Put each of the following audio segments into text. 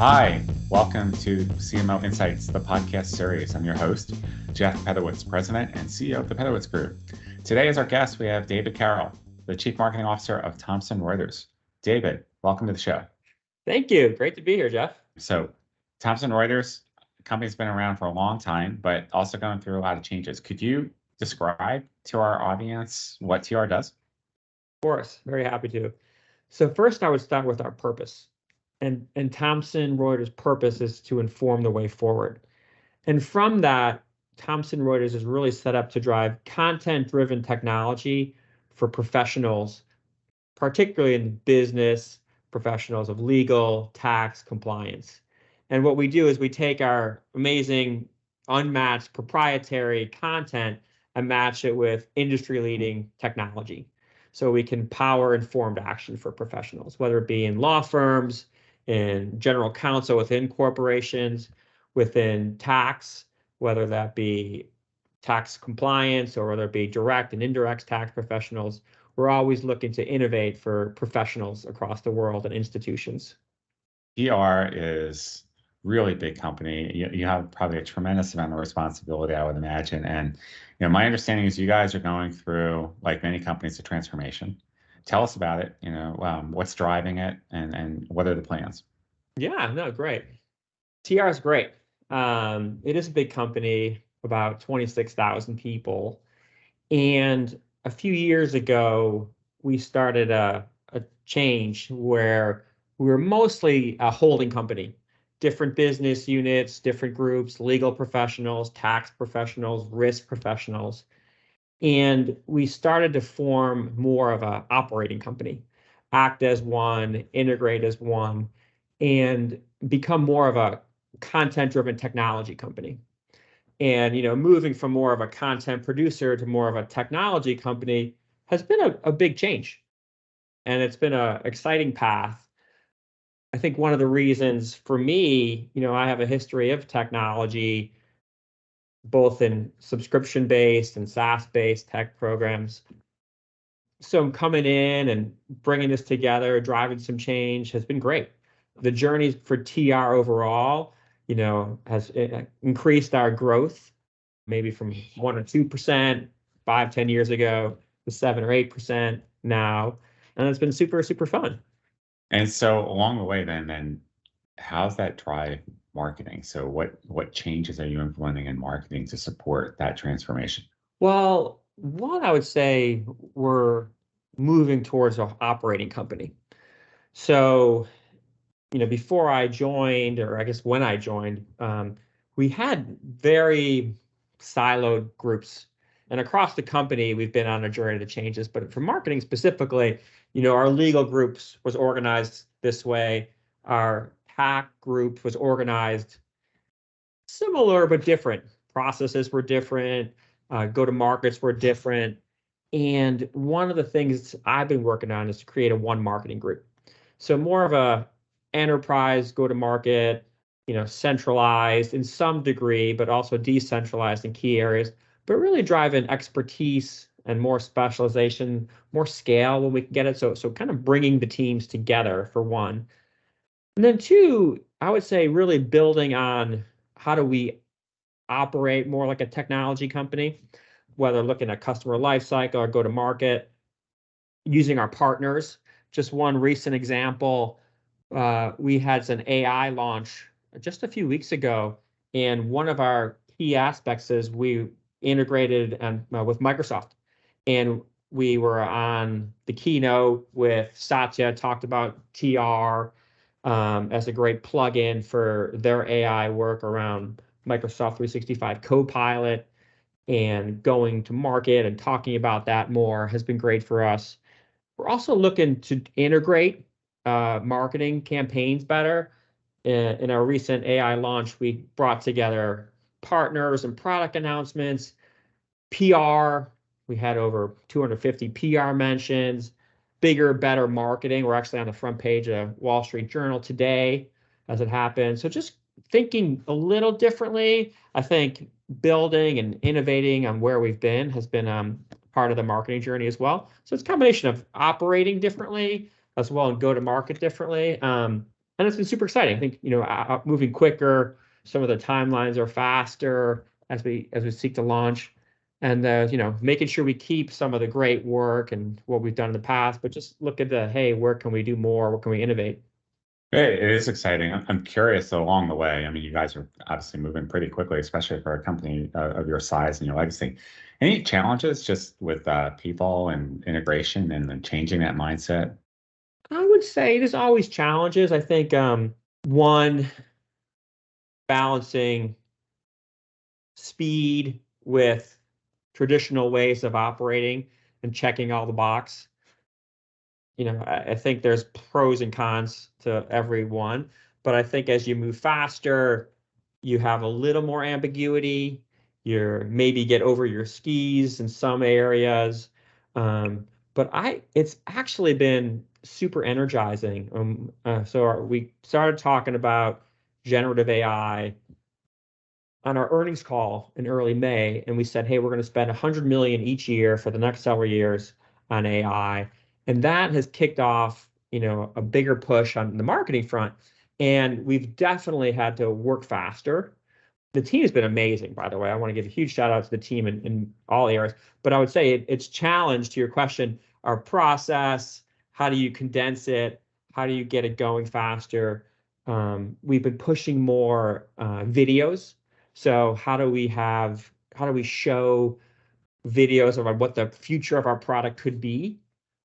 Hi, welcome to CMO Insights, the podcast series. I'm your host, Jeff Pedowitz, President and CEO of the Pedowitz Group. Today, as our guest, we have David Carrel, the Chief Marketing Officer of Thomson Reuters. David, welcome to the show. Thank you. Great to be here, Jeff. So, Thomson Reuters, the company's been around for a long time, but also going through a lot of changes. Could you describe to our audience what TR does? Of course, very happy to. So first, I would start with our purpose. And Thomson Reuters' purpose is to inform the way forward. And from that, Thomson Reuters is really set up to drive content-driven technology for professionals, particularly in business, professionals of legal, tax, compliance. And what we do is we take our amazing, unmatched proprietary content and match it with industry-leading technology. So we can power informed action for professionals, whether it be in law firms, in general counsel within corporations, within tax, whether that be tax compliance or whether it be direct and indirect tax professionals. We're always looking to innovate for professionals across the world and institutions. TR is really big company. You have probably a tremendous amount of responsibility, I would imagine. And my understanding is you guys are going through, like many companies, a transformation. Tell us about it. What's driving it, and what are the plans? Yeah, no, great. TR is great. It is a big company, about 26,000 people. And a few years ago, we started a change where we were mostly a holding company, different business units, different groups, legal professionals, tax professionals, risk professionals. And we started to form more of an operating company, act as one, integrate as one, and become more of a content-driven technology company. And moving from more of a content producer to more of a technology company has been a big change. And it's been an exciting path. I think one of the reasons for me, I have a history of technology, both in subscription-based and SaaS-based tech programs. So coming in and bringing this together, driving some change has been great. The journey for TR overall, has increased our growth, maybe from 1 or 2% 5-10 years ago to 7 or 8% now. And it's been super, super fun. And so along the way, then how's that drive marketing? So what changes are you implementing in marketing to support that transformation? Well, one, I would say we're moving towards an operating company. So, before I joined, or I guess when I joined, we had very siloed groups. And across the company, we've been on a journey to change this. But for marketing specifically, our legal groups was organized this way. Our tax group was organized similar but different. Processes were different. Go-to-markets were different. And one of the things I've been working on is to create a one marketing group. So more of a enterprise go-to-market, centralized in some degree, but also decentralized in key areas, but really driving expertise and more specialization, more scale when we can get it. So kind of bringing the teams together for one. And then two, I would say really building on how do we operate more like a technology company, whether looking at customer lifecycle or go to market, using our partners. Just one recent example, we had an AI launch just a few weeks ago, and one of our key aspects is we integrated with Microsoft, and we were on the keynote with Satya, talked about TR as a great plugin for their AI work around Microsoft 365 Copilot, and going to market and talking about that more has been great for us. We're also looking to integrate marketing campaigns better. In our recent AI launch, we brought together partners and product announcements, PR. We had over 250 PR mentions, bigger, better marketing. We're actually on the front page of Wall Street Journal today as it happens. So just thinking a little differently. I think building and innovating on where we've been has been part of the marketing journey as well. So it's a combination of operating differently as well and go to market differently. and it's been super exciting. I think, moving quicker, some of the timelines are faster as we seek to launch, and making sure we keep some of the great work and what we've done in the past, but just look at hey, where can we do more? What can we innovate? It is exciting. I'm curious along the way. I mean, you guys are obviously moving pretty quickly, especially for a company of your size and your legacy. Any challenges just with people and integration and then changing that mindset? I would say there's always challenges. I think one, balancing speed with traditional ways of operating and checking all the box. I think there's pros and cons to every one, but I think as you move faster, you have a little more ambiguity. You're maybe get over your skis in some areas. But it's actually been super energizing. So we started talking about generative AI on our earnings call in early May, and we said, hey, we're going to spend 100 million each year for the next several years on AI. And that has kicked off, a bigger push on the marketing front. And we've definitely had to work faster. The team has been amazing, by the way. I want to give a huge shout out to the team in all areas. But I would say it's challenged, to your question, our process. How do you condense it? How do you get it going faster? We've been pushing more videos. So how do we show videos of what the future of our product could be?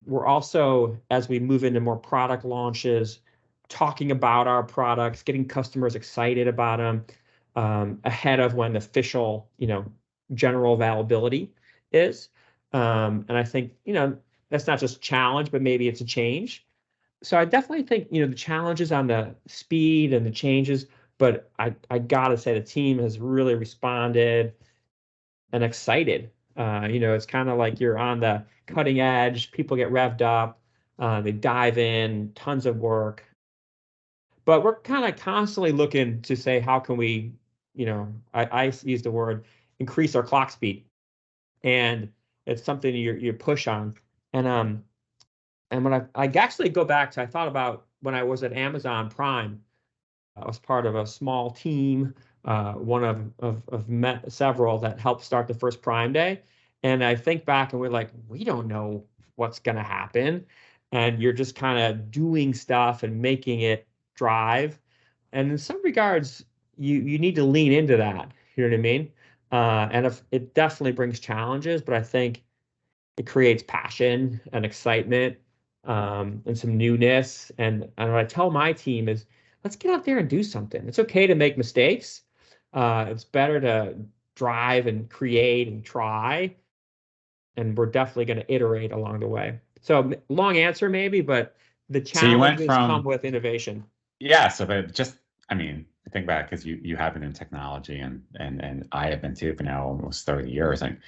We're also, as we move into more product launches, talking about our products, getting customers excited about them ahead of when the official, general availability is. And I think, that's not just challenge, but maybe it's a change. So I definitely think, the challenges on the speed and the changes, but I gotta say the team has really responded and excited. It's kind of like you're on the cutting edge. People get revved up, they dive in, tons of work. But we're kind of constantly looking to say, how can we, I use the word increase our clock speed, and it's something you push on. And when I actually go back to, I thought about when I was at Amazon Prime. I was part of a small team, one of several that helped start the first Prime Day. And I think back and we're like, we don't know what's going to happen. And you're just kind of doing stuff and making it drive. And in some regards, you need to lean into that. You know what I mean? And if, it definitely brings challenges, but I think it creates passion and excitement, and some newness. And what I tell my team is, let's get out there and do something. It's okay to make mistakes. It's better to drive and create and try. And we're definitely going to iterate along the way. So long answer maybe, but the So you went challenges come from, with innovation. yeah, so but just, I mean, think back because you have been in technology and I have been too for now almost 30 years. And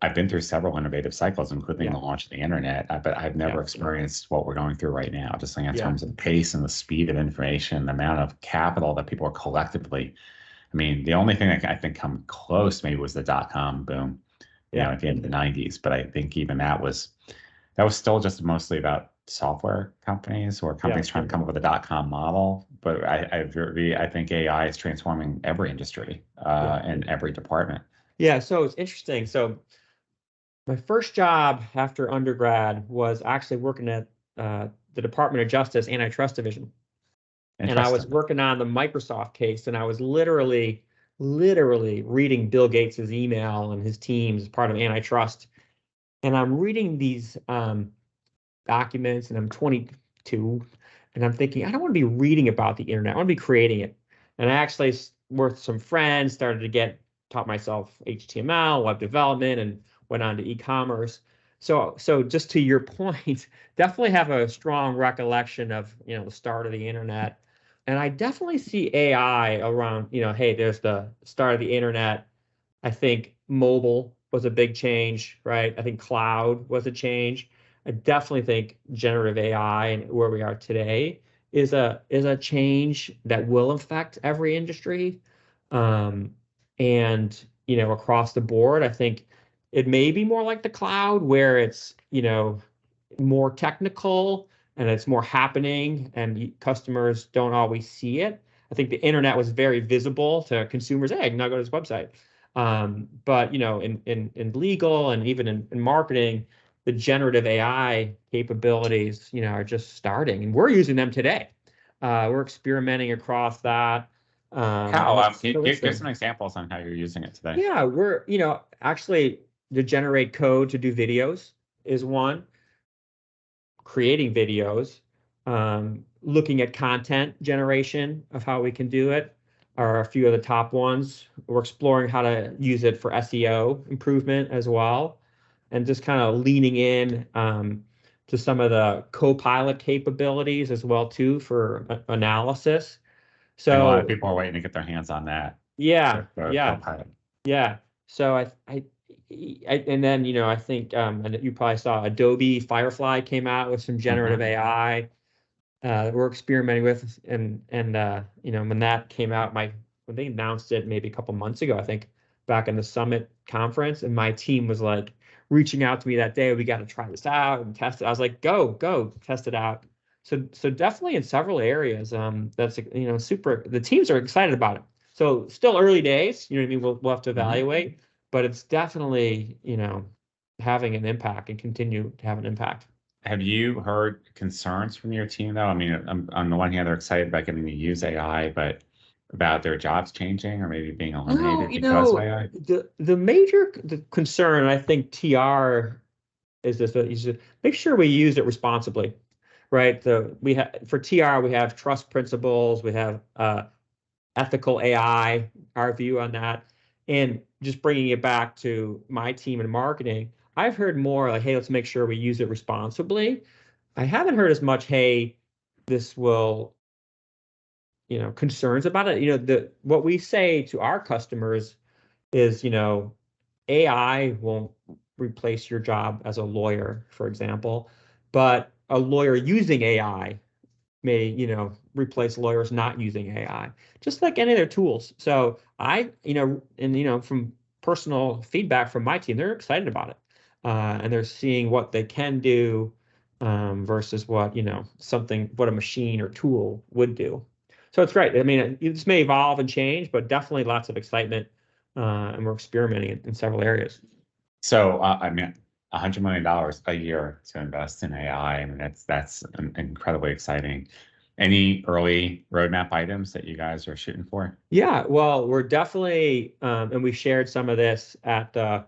I've been through several innovative cycles, including the Yeah, launch of the internet, but I've never yeah, experienced what we're going through right now, just like in yeah, terms of the pace and the speed of information, the amount of capital that people are collectively. I mean, the only thing that I think come close maybe was the dot-com boom, yeah, at the end of the 90s. But I think even that was still just mostly about software companies or yeah. companies trying to come up with a dot-com model. But I think AI is transforming every industry Yeah. and every department. Yeah. So it's interesting. So my first job after undergrad was actually working at the Department of Justice Antitrust Division. And I was Interesting. working on the Microsoft case, and I was literally reading Bill Gates's email and his team as part of antitrust. And I'm reading these documents, and I'm 22, and I'm thinking, I don't want to be reading about the internet. I want to be creating it. And I actually, with some friends, started to taught myself HTML, web development, and went on to e-commerce. So just to your point, definitely have a strong recollection of, the start of the internet. And I definitely see AI around, hey, there's the start of the internet. I think mobile was a big change, right? I think cloud was a change. I definitely think generative AI and where we are today is a change that will affect every industry. Um, and across the board, I think it may be more like the cloud where it's, more technical and it's more happening, and customers don't always see it. I think the internet was very visible to consumers. Hey, I can now go to this website. But in legal and even in marketing, the generative AI capabilities, are just starting, and we're using them today. We're experimenting across that. And How? it's Can you so give interesting. some examples on how you're using it today? Yeah, we're, actually to generate code to do videos is one, creating videos, looking at content generation of how we can do it are a few of the top ones. We're exploring how to use it for SEO improvement as well, and just kind of leaning in to some of the co-pilot capabilities as well too for analysis. I think a lot of So people are waiting to get their hands on that. yeah, The yeah. Copilot. Yeah. So and then, I think, and you probably saw Adobe Firefly came out with some generative Mhm. AI we're experimenting with, and when that came out, when they announced it maybe a couple months ago, I think back in the Summit conference, and my team was like reaching out to me that day, we got to try this out and test it. I was like, go test it out. So definitely in several areas, that's super. The teams are excited about it. So still early days, you know what I mean? We'll have to Mhm. evaluate, but it's definitely, having an impact and continue to have an impact. Have you heard concerns from your team, though? I mean, on the one hand, they're excited about getting to use AI, but about their jobs changing or maybe being No, eliminated because of AI? the major concern, I think, TR is this: that you should make sure we use it responsibly, right? We have for TR, we have trust principles, we have ethical AI, our view on that, and just bringing it back to my team in marketing. I've heard more like, hey, let's make sure we use it responsibly. I haven't heard as much, hey, this will, concerns about it. What we say to our customers is, AI won't replace your job as a lawyer, for example, but a lawyer using AI may, replace lawyers not using AI, just like any other tools. So from personal feedback from my team, they're excited about it. And they're seeing what they can do versus what a machine or tool would do. So it's great. I mean, this may evolve and change, but definitely lots of excitement. And we're experimenting in several areas. So, I mean, $100 million a year to invest in AI. I mean, that's incredibly exciting. Any early roadmap items that you guys are shooting for? Yeah, well, we're definitely, and we shared some of this at the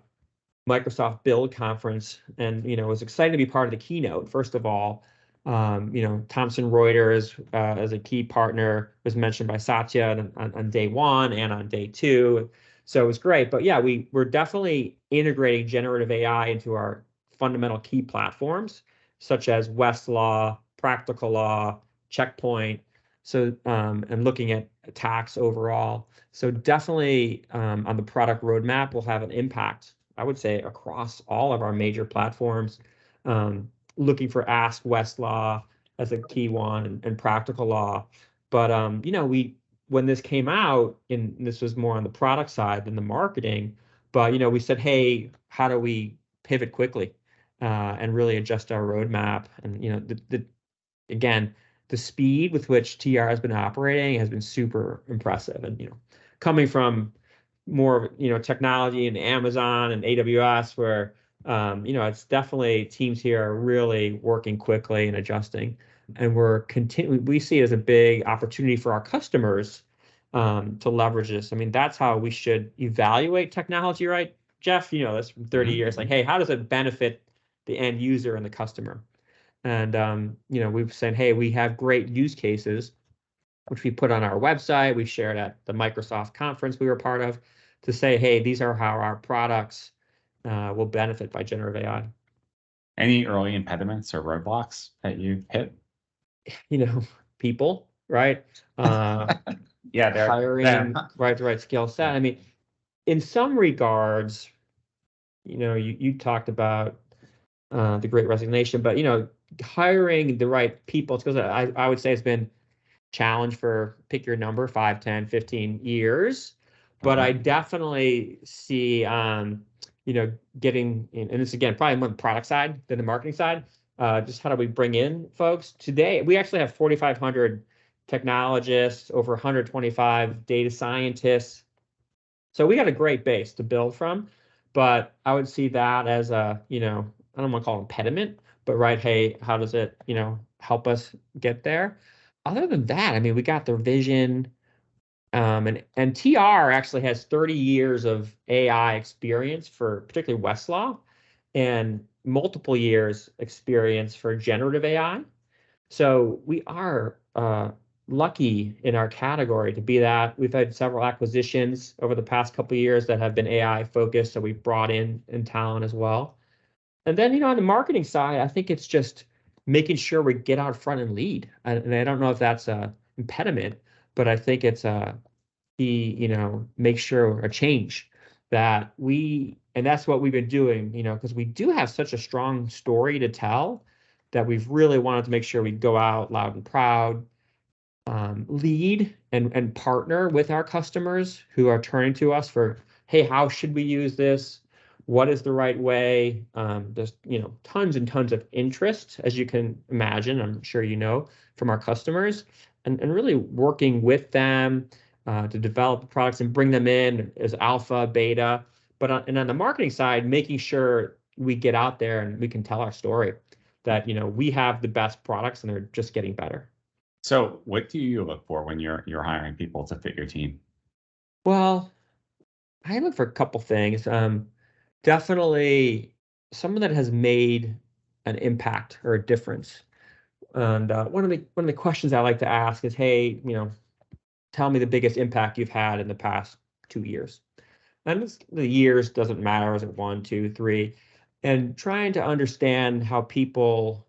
Microsoft Build conference, and was excited to be part of the keynote. First of all, Thomson Reuters as a key partner was mentioned by Satya on day one and on day two, so it was great. But yeah, we're definitely integrating generative AI into our fundamental key platforms, such as Westlaw, Practical Law, Checkpoint. So and looking at attacks overall. So definitely on the product roadmap, will have an impact, I would say, across all of our major platforms. Looking for Ask Westlaw as a key one, and Practical Law. But we when this came out, and this was more on the product side than the marketing, but we said, hey, how do we pivot quickly and really adjust our roadmap? And again, the speed with which TR has been operating has been super impressive. And coming from more technology and Amazon and AWS, where it's definitely teams here are really working quickly and adjusting, and we see it as a big opportunity for our customers to leverage this. I mean, that's how we should evaluate technology, right, Jeff? That's from 30 Mhm. years. Like, hey, how does it benefit the end user and the customer? And we've said, hey, we have great use cases, which we put on our website. We shared at the Microsoft conference we were part of, to say, hey, these are how our products will benefit by generative AI. Any early impediments or roadblocks that you hit? People, right? Yeah, there. Hiring, right, the right skill set. I mean, in some regards, you talked about the Great Resignation, but hiring the right people, because I would say it's been challenge for, pick your number, 5, 10, 15 years. But I Mhm. definitely see, getting, and this again, probably more the product side than the marketing side, just how do we bring in folks? Today, we actually have 4,500 technologists, over 125 data scientists. So we got a great base to build from, but I would see that as a, I don't want to call it impediment, but right, hey, how does it, help us get there? Other than that, I mean, we got the vision, and TR actually has 30 years of AI experience for particularly Westlaw and multiple years experience for generative AI. So we are lucky in our category to be that. We've had several acquisitions over the past couple of years that have been AI focused, so we've brought in talent as well. And then, on the marketing side, I think it's just making sure we get out front and lead. And I don't know if that's a impediment, but I think it's make sure a change that and that's what we've been doing, because we do have such a strong story to tell that we've really wanted to make sure we go out loud and proud, lead and partner with our customers who are turning to us for, hey, how should we use this? What is the right way? There's tons and tons of interest, as you can imagine, I'm sure from our customers, and really working with them to develop the products and bring them in as alpha, beta. But on the marketing side, making sure we get out there and we can tell our story that we have the best products and they're just getting better. So what do you look for when you're hiring people to fit your team? Well, I look for a couple things. Definitely someone that has made an impact or a difference. And one of the questions I like to ask is, hey, tell me the biggest impact you've had in the past 2 years. And the years doesn't matter. Is it 1, 2, 3? And trying to understand how people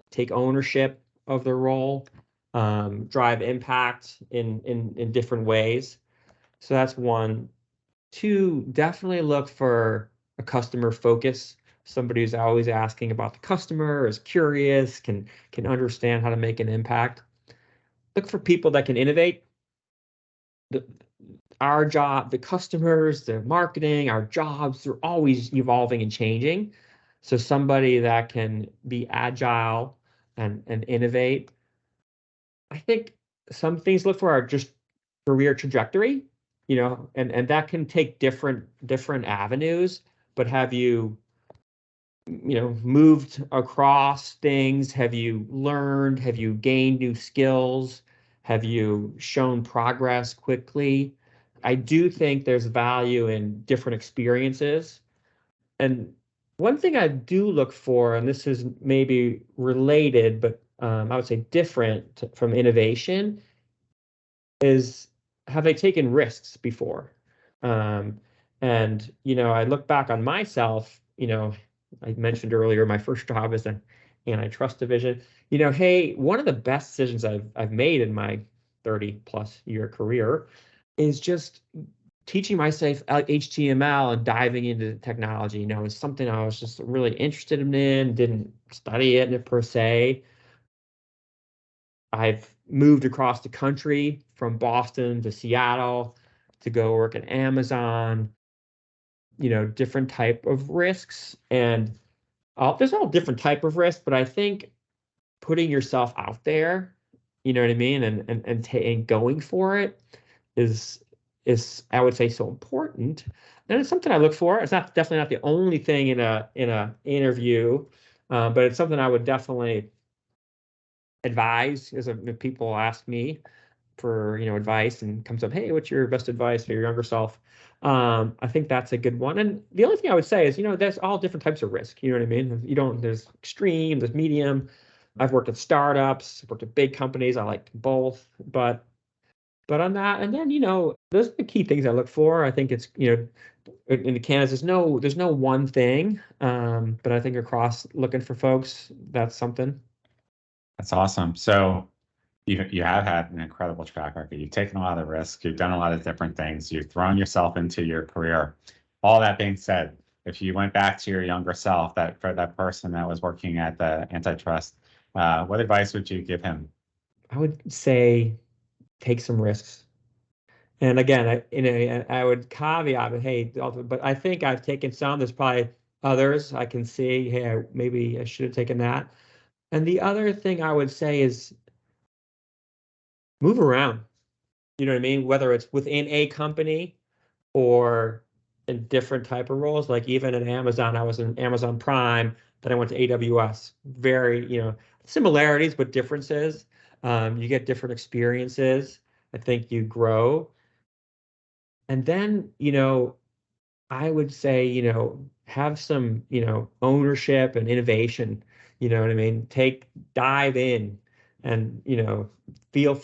take ownership of their role, drive impact in different ways. So that's one. Two, definitely look for a customer focus. Somebody who's always asking about the customer, is curious, can understand how to make an impact. Look for people that can innovate. Our job, the customers, the marketing, our jobs are always evolving and changing. So somebody that can be agile and innovate. I think some things to look for are just career trajectory, and that can take different avenues, but have you moved across things? Have you learned? Have you gained new skills? Have you shown progress quickly? I do think there's value in different experiences. And one thing I do look for, and this is maybe related, but I would say different from innovation, is have they taken risks before? And I look back on myself, I mentioned earlier my first job as an antitrust division. Hey, one of the best decisions I've made in my 30 plus year career is just teaching myself HTML and diving into technology. It's something I was just really interested in, didn't study it per se. I've moved across the country from Boston to Seattle to go work at Amazon, different type of risks. And there's all different type of risks, but I think putting yourself out there, you know what I mean, and going for it is I would say so important. And it's something I look for. It's definitely not the only thing in a interview, but it's something I would definitely advise if people ask me for advice and comes up, hey, what's your best advice for your younger self? I think that's a good one. And the only thing I would say is, there's all different types of risk. You know what I mean? There's extreme, there's medium. I've worked at startups, I've worked at big companies. I like both, but on that, and then those are the key things I look for. I think it's in the candidates, there's no one thing, but I think across looking for folks, that's something. That's awesome. So you have had an incredible track record. You've taken a lot of risks. You've done a lot of different things. You've thrown yourself into your career. All that being said, if you went back to your younger self, for that person that was working at the antitrust, what advice would you give him? I would say take some risks. And again, I would caveat it, hey, but I think I've taken some. There's probably others I can see, hey, maybe I should have taken that. And the other thing I would say is move around. You know what I mean? Whether it's within a company or in different type of roles, like even at Amazon, I was in Amazon Prime, then I went to AWS. Very, similarities, but differences. You get different experiences. I think you grow. And then, I would say, have some, ownership and innovation. You know what I mean? Dive in and, again,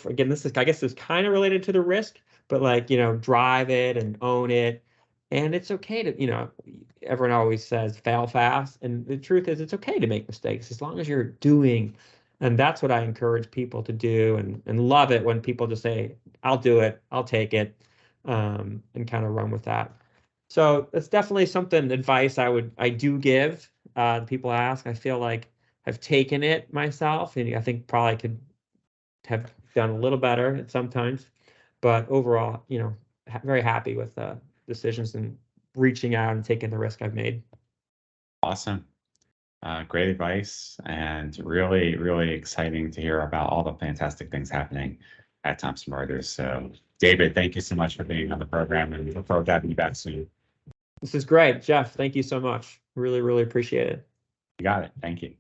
I guess this is kind of related to the risk, but like, drive it and own it. And it's okay to, everyone always says fail fast. And the truth is, it's okay to make mistakes as long as you're doing. And that's what I encourage people to do, and love it when people just say, I'll do it, I'll take it, and kind of run with that. So that's definitely something advice I do give. People ask. I feel like I've taken it myself, and I think probably could have done a little better at sometimes. But overall, very happy with the decisions and reaching out and taking the risk I've made. Awesome. Great advice, and really, really exciting to hear about all the fantastic things happening at Thomson Reuters. So, David, thank you so much for being on the program, and look forward to having you back soon. This is great, Jeff. Thank you so much. Really, really appreciate it. You got it. Thank you.